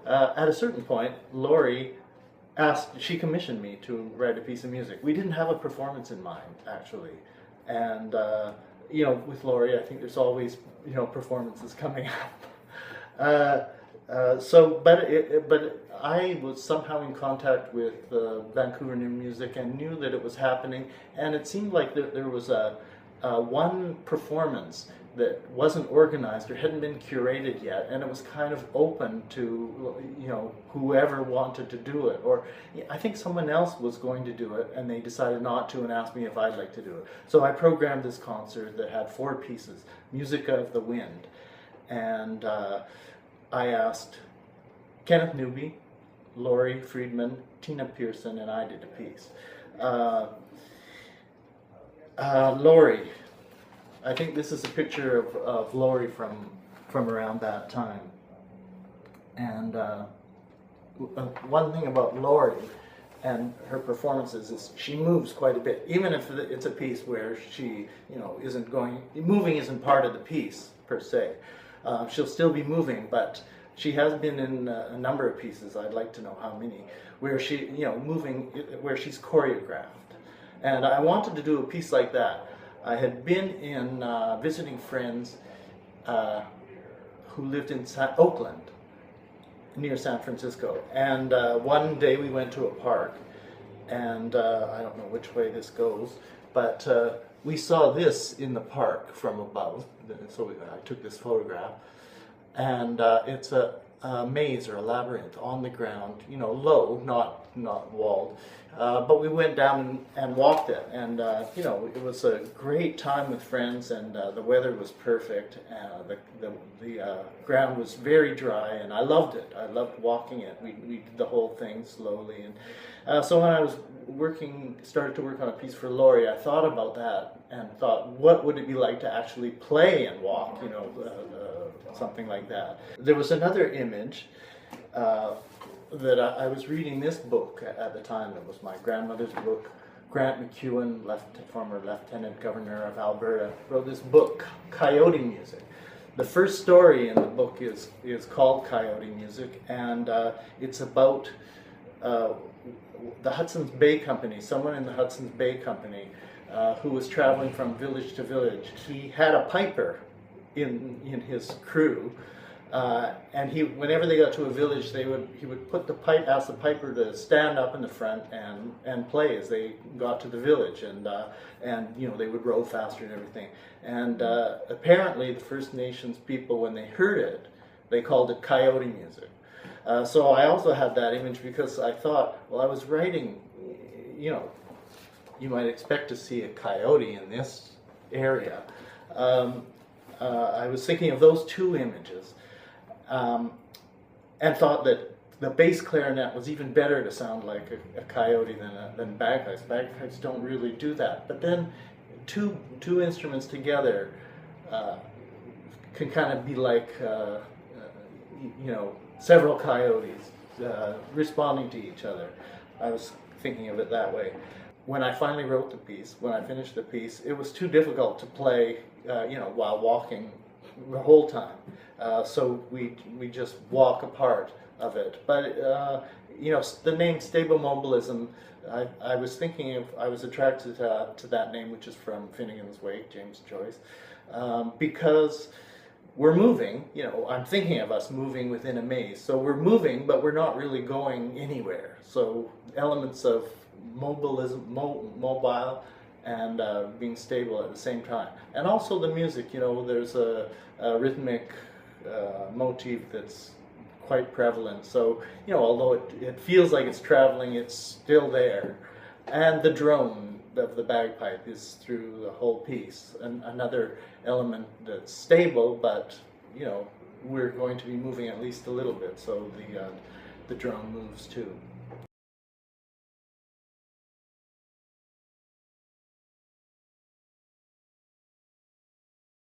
at a certain point, Laurie she commissioned me to write a piece of music. We didn't have a performance in mind, actually. And, with Laurie, I think there's always, performances coming up. But I was somehow in contact with Vancouver New Music and knew that it was happening. And it seemed like there was one performance that wasn't organized or hadn't been curated yet, and it was kind of open to whoever wanted to do it. Or I think someone else was going to do it, and they decided not to and asked me if I'd like to do it. So I programmed this concert that had 4 pieces, Music of the Wind, and I asked Kenneth Newby, Laurie Friedman, Tina Pearson, and I did a piece. Laurie. I think this is a picture of Laurie from around that time. And one thing about Laurie and her performances is she moves quite a bit, even if it's a piece where she, moving isn't part of the piece per se. She'll still be moving, but she has been in a number of pieces, I'd like to know how many, where she, moving, where she's choreographed. And I wanted to do a piece like that. I had been in visiting friends who lived in Oakland, near San Francisco. And one day we went to a park, and I don't know which way this goes, but we saw this in the park from above. So I took this photograph, and it's a maze or a labyrinth on the ground, low, not walled. But we went down and walked it, and it was a great time with friends, and the weather was perfect. The ground was very dry, and I loved it. I loved walking it. We did the whole thing slowly, and so when I was started to work on a piece for Laurie, I thought about that and thought, what would it be like to actually play and walk? Something like that. There was another image. That I was reading this book at the time. It was my grandmother's book. Grant McEwen, former Lieutenant Governor of Alberta, wrote this book, Coyote Music. The first story in the book is called Coyote Music, and it's about the Hudson's Bay Company, someone in the Hudson's Bay Company who was traveling from village to village. He had a piper in his crew. And whenever they got to a village, he would ask the piper to stand up in the front and play as they got to the village, and they would row faster and everything. And apparently, the First Nations people, when they heard it, they called it coyote music. So I also had that image because I thought, well, I was writing, you might expect to see a coyote in this area. I was thinking of those 2 images. And thought that the bass clarinet was even better to sound like a coyote than bagpipes. Bagpipes don't really do that. But then two instruments together can kind of be like several coyotes responding to each other. I was thinking of it that way. When I finally wrote the piece, when I finished the piece, it was too difficult to play while walking the whole time. So we just walk a part of it. But the name Stabimobilism, I was attracted to that name, which is from Finnegan's Wake, James Joyce, because we're moving. I'm thinking of us moving within a maze. So we're moving, but we're not really going anywhere. So elements of mobilism, mobile, and being stable at the same time. And also the music, there's a rhythmic motif that's quite prevalent. So, although it feels like it's traveling, it's still there. And the drone of the bagpipe is through the whole piece. And another element that's stable, but, we're going to be moving at least a little bit, so the drone moves too.